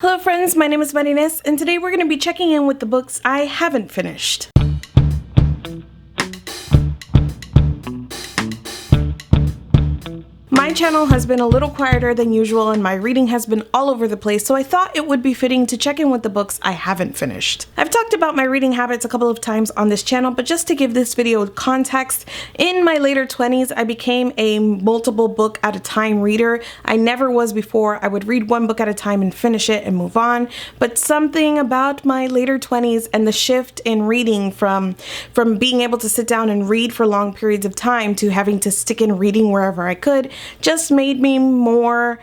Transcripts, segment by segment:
Hello friends, my name is Marinés, and today we're going to be checking in with the books I haven't finished. My channel has been a little quieter than usual and my reading has been all over the place, so I thought it would be fitting to check in with the books I haven't finished. I've talked about my reading habits a couple of times on this channel, but just to give this video context, in my later 20s I became a multiple book at a time reader. I never was before. I would read one book at a time and finish it and move on, but something about my later 20s and the shift in reading from being able to sit down and read for long periods of time to having to stick in reading wherever I could just made me more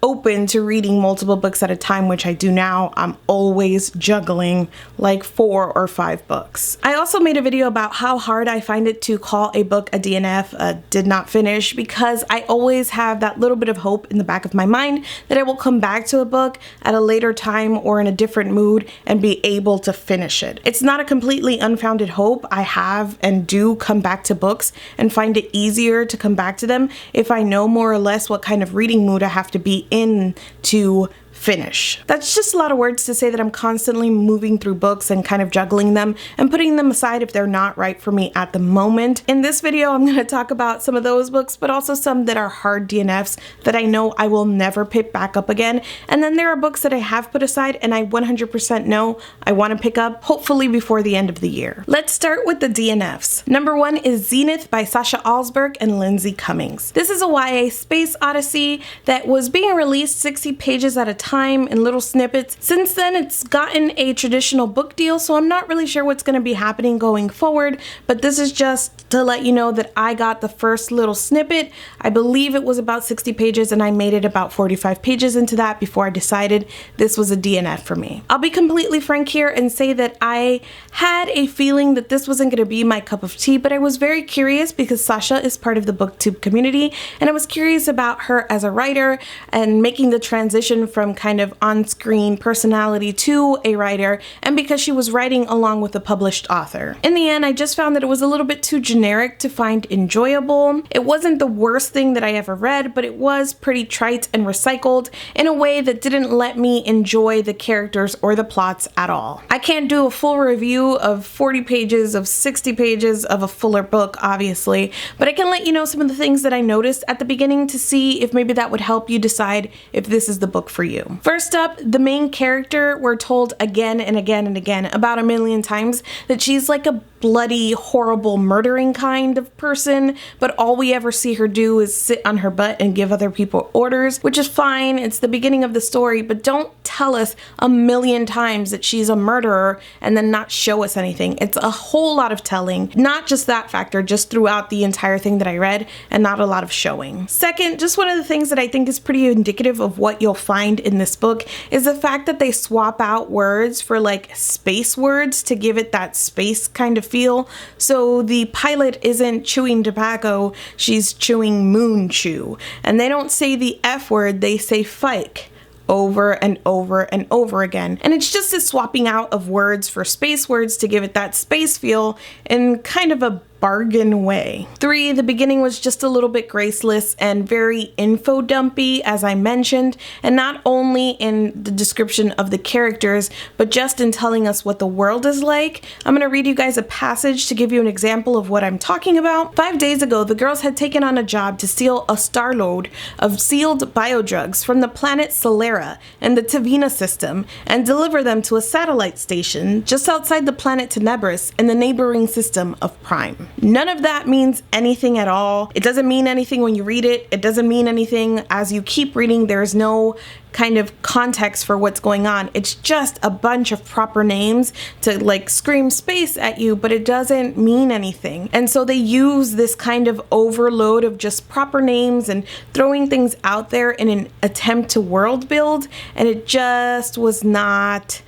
open to reading multiple books at a time, which I do now. I'm always juggling like 4 or 5 books. I also made a video about how hard I find it to call a book a DNF, did not finish, because I always have that little bit of hope in the back of my mind that I will come back to a book at a later time or in a different mood and be able to finish it. It's not a completely unfounded hope. I have and do come back to books and find it easier to come back to them if I know more or less what kind of reading mood I have to be in to finish. That's just a lot of words to say that I'm constantly moving through books and kind of juggling them and putting them aside if they're not right for me at the moment. In this video, I'm going to talk about some of those books, but also some that are hard DNFs that I know I will never pick back up again. And then there are books that I have put aside and I 100% know I want to pick up, hopefully before the end of the year. Let's start with the DNFs. Number 1 is Zenith by Sasha Alsberg and Lindsay Cummings. This is a YA space odyssey that was being released 60 pages at a time in little snippets. Since then, it's gotten a traditional book deal, so I'm not really sure what's going to be happening going forward, but this is just to let you know that I got the first little snippet. I believe it was about 60 pages and I made it about 45 pages into that before I decided this was a DNF for me. I'll be completely frank here and say that I had a feeling that this wasn't going to be my cup of tea, but I was very curious because Sasha is part of the booktube community and I was curious about her as a writer and making the transition from kind of on-screen personality to a writer, and because she was writing along with a published author. In the end, I just found that it was a little bit too generic to find enjoyable. It wasn't the worst thing that I ever read, but it was pretty trite and recycled in a way that didn't let me enjoy the characters or the plots at all. I can't do a full review of 40 pages, of 60 pages of a fuller book, obviously, but I can let you know some of the things that I noticed at the beginning to see if maybe that would help you decide if this is the book for you. First up, the main character, we're told again and again and again, about a million times, that she's like a bloody, horrible, murdering kind of person, but all we ever see her do is sit on her butt and give other people orders, which is fine. It's the beginning of the story, but don't tell us a million times that she's a murderer and then not show us anything. It's a whole lot of telling, not just that factor, just throughout the entire thing that I read, and not a lot of showing. Second, just one of the things that I think is pretty indicative of what you'll find in this book is the fact that they swap out words for like space words to give it that space kind of feel. So the pilot isn't chewing tobacco, she's chewing moon chew. And they don't say the F word, they say fike over and over and over again. And it's just a swapping out of words for space words to give it that space feel in kind of a bargain way. 3, the beginning was just a little bit graceless and very info dumpy, as I mentioned, and not only in the description of the characters, but just in telling us what the world is like. I'm going to read you guys a passage to give you an example of what I'm talking about. 5 days ago, the girls had taken on a job to steal a starload of sealed biodrugs from the planet Solera and the Tavina system and deliver them to a satellite station just outside the planet Tenebris in the neighboring system of Prime. None of that means anything at all. It doesn't mean anything when you read it. It doesn't mean anything as you keep reading. There's no kind of context for what's going on. It's just a bunch of proper names to like scream space at you, but it doesn't mean anything. And so they use this kind of overload of just proper names and throwing things out there in an attempt to world build, and it just was not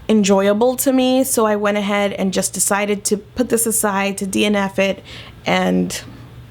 enjoyable to me, so I went ahead and just decided to put this aside, to DNF it, and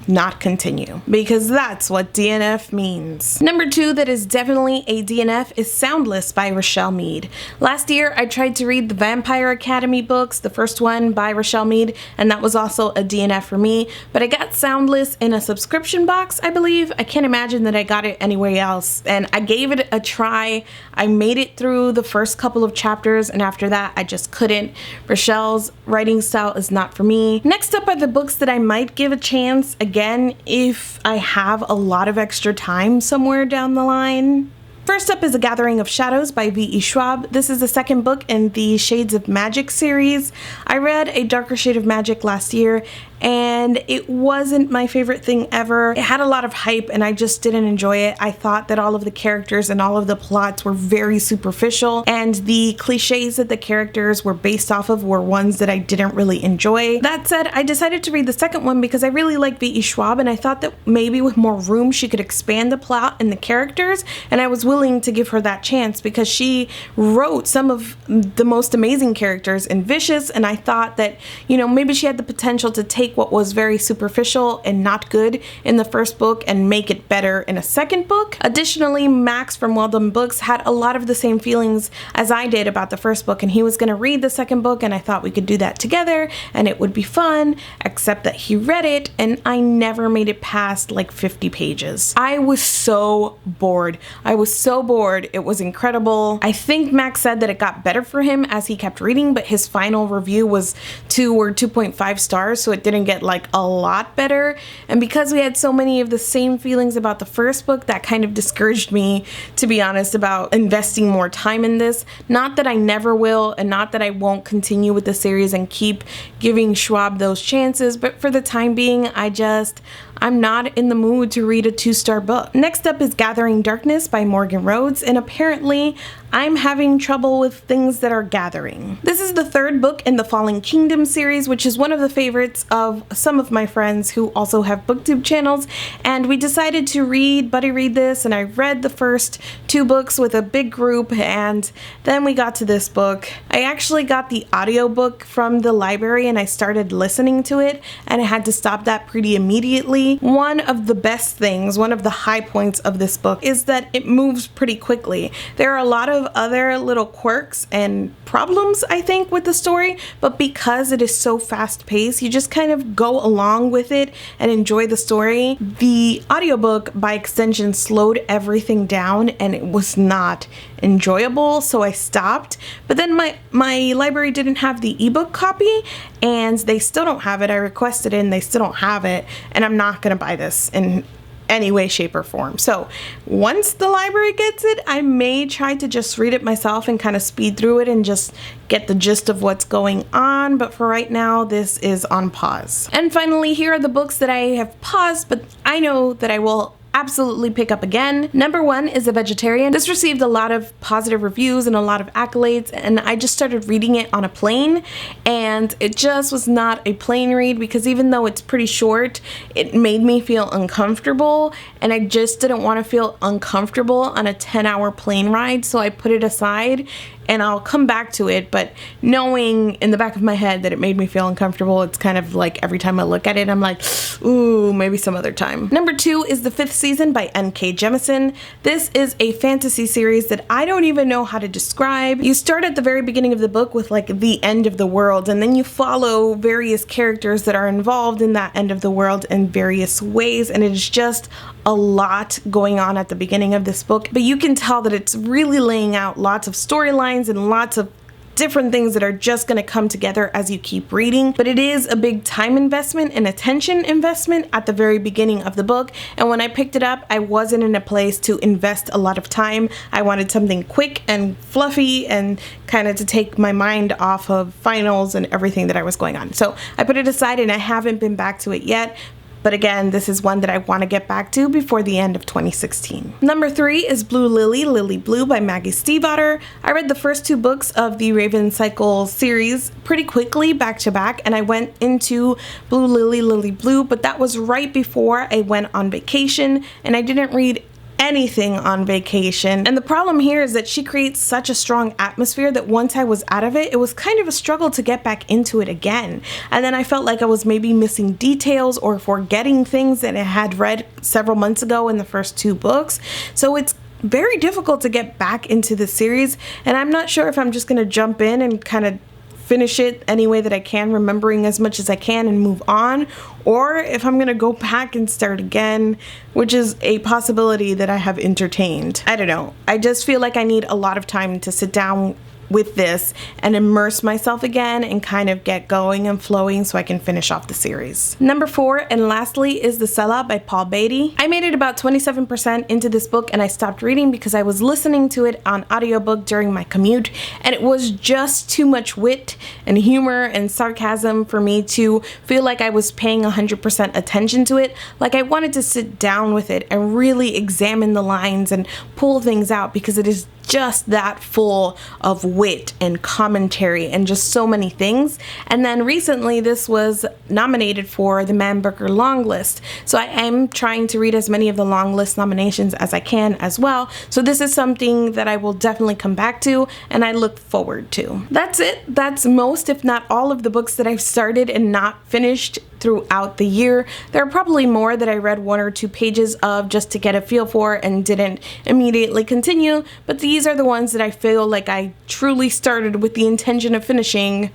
not continue, because that's what DNF means. Number 2 that is definitely a DNF is Soundless by Rochelle Mead. Last year I tried to read the Vampire Academy books, the first one by Rochelle Mead, and that was also a DNF for me, but I got Soundless in a subscription box, I believe. I can't imagine that I got it anywhere else, and I gave it a try. I made it through the first couple of chapters, and after that I just couldn't. Rochelle's writing style is not for me. Next up are the books that I might give a chance again if I have a lot of extra time somewhere down the line. First up is A Gathering of Shadows by V.E. Schwab. This is the second book in the Shades of Magic series. I read A Darker Shade of Magic last year, and it wasn't my favorite thing ever. It had a lot of hype and I just didn't enjoy it. I thought that all of the characters and all of the plots were very superficial, and the cliches that the characters were based off of were ones that I didn't really enjoy. That said, I decided to read the second one because I really like V.E. Schwab, and I thought that maybe with more room she could expand the plot and the characters, and I was willing to give her that chance because she wrote some of the most amazing characters in Vicious, and I thought that, you know, maybe she had the potential to take what was very superficial and not good in the first book and make it better in a second book. Additionally, Max from Well Done Books had a lot of the same feelings as I did about the first book, and he was going to read the second book, and I thought we could do that together and it would be fun, except that he read it and I never made it past like 50 pages. I was so bored. It was incredible. I think Max said that it got better for him as he kept reading, but his final review was 2 or 2.5 stars, so it didn't get like a lot better. And because we had so many of the same feelings about the first book, that kind of discouraged me, to be honest, about investing more time in this. Not that I never will, and not that I won't continue with the series and keep giving Schwab those chances, but for the time being, I'm not in the mood to read a 2-star book. Next up is Gathering Darkness by Morgan Rhodes, and apparently I'm having trouble with things that are gathering. This is the third book in the Fallen Kingdom series, which is one of the favorites of some of my friends who also have booktube channels, and we decided to buddy read this, and I read the first 2 books with a big group, and then we got to this book. I actually got the audiobook from the library and I started listening to it, and I had to stop that pretty immediately. One of the best things, one of the high points of this book is that it moves pretty quickly. There are a lot of other little quirks and problems, I think, with the story, but because it is so fast paced, you just kind of go along with it and enjoy the story. The audiobook, by extension, slowed everything down and it was not enjoyable, so I stopped. But then my library didn't have the ebook copy, and they still don't have it. I requested it and they still don't have it, and I'm not gonna buy this in any way, shape, or form. So once the library gets it, I may try to just read it myself and kind of speed through it and just get the gist of what's going on, but for right now this is on pause. And finally, here are the books that I have paused, but I know that I will absolutely pick up again. Number 1 is A Vegetarian. This received a lot of positive reviews and a lot of accolades, and I just started reading it on a plane, and it just was not a plane read because even though it's pretty short, it made me feel uncomfortable, and I just didn't want to feel uncomfortable on a 10-hour plane ride, so I put it aside. And I'll come back to it, but knowing in the back of my head that it made me feel uncomfortable, it's kind of like every time I look at it, I'm like, ooh, maybe some other time. Number 2 is The Fifth Season by N.K. Jemisin. This is a fantasy series that I don't even know how to describe. You start at the very beginning of the book with like the end of the world, and then you follow various characters that are involved in that end of the world in various ways, and it is just a lot going on at the beginning of this book, but you can tell that it's really laying out lots of storylines and lots of different things that are just going to come together as you keep reading. But it is a big time investment and attention investment at the very beginning of the book, and when I picked it up, I wasn't in a place to invest a lot of time. I wanted something quick and fluffy and kind of to take my mind off of finals and everything that I was going on. So I put it aside and I haven't been back to it yet. But again, this is one that I want to get back to before the end of 2016. Number 3 is Blue Lily, Lily Blue by Maggie Stiefvater. I read the first 2 books of the Raven Cycle series pretty quickly, back to back, and I went into Blue Lily, Lily Blue, but that was right before I went on vacation, and I didn't read anything on vacation. And the problem here is that she creates such a strong atmosphere that once I was out of it, it was kind of a struggle to get back into it again. And then I felt like I was maybe missing details or forgetting things that I had read several months ago in the first 2 books. So it's very difficult to get back into the series, and I'm not sure if I'm just gonna jump in and kind of finish it any way that I can, remembering as much as I can and move on, or if I'm gonna go back and start again, which is a possibility that I have entertained. I don't know. I just feel like I need a lot of time to sit down with this and immerse myself again and kind of get going and flowing so I can finish off the series. Number 4 and lastly is The Sellout by Paul Beatty. I made it about 27% into this book and I stopped reading because I was listening to it on audiobook during my commute, and it was just too much wit and humor and sarcasm for me to feel like I was paying 100% attention to it. Like, I wanted to sit down with it and really examine the lines and pull things out because it is just that full of wit and commentary and just so many things. And then recently this was nominated for the Man Booker long list, so I am trying to read as many of the long list nominations as I can as well. So this is something that I will definitely come back to and I look forward to. That's it. That's most, if not all, of the books that I've started and not finished throughout the year. There are probably more that I read 1 or 2 pages of just to get a feel for and didn't immediately continue, but these are the ones that I feel like I truly started with the intention of finishing,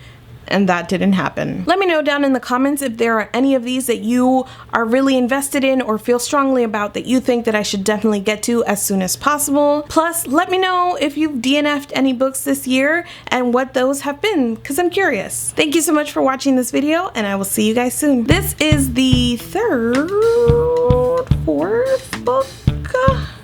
and that didn't happen. Let me know down in the comments if there are any of these that you are really invested in or feel strongly about that you think that I should definitely get to as soon as possible. Plus, let me know if you've DNF'd any books this year and what those have been, because I'm curious. Thank you so much for watching this video, and I will see you guys soon. This is the 3rd, 4th book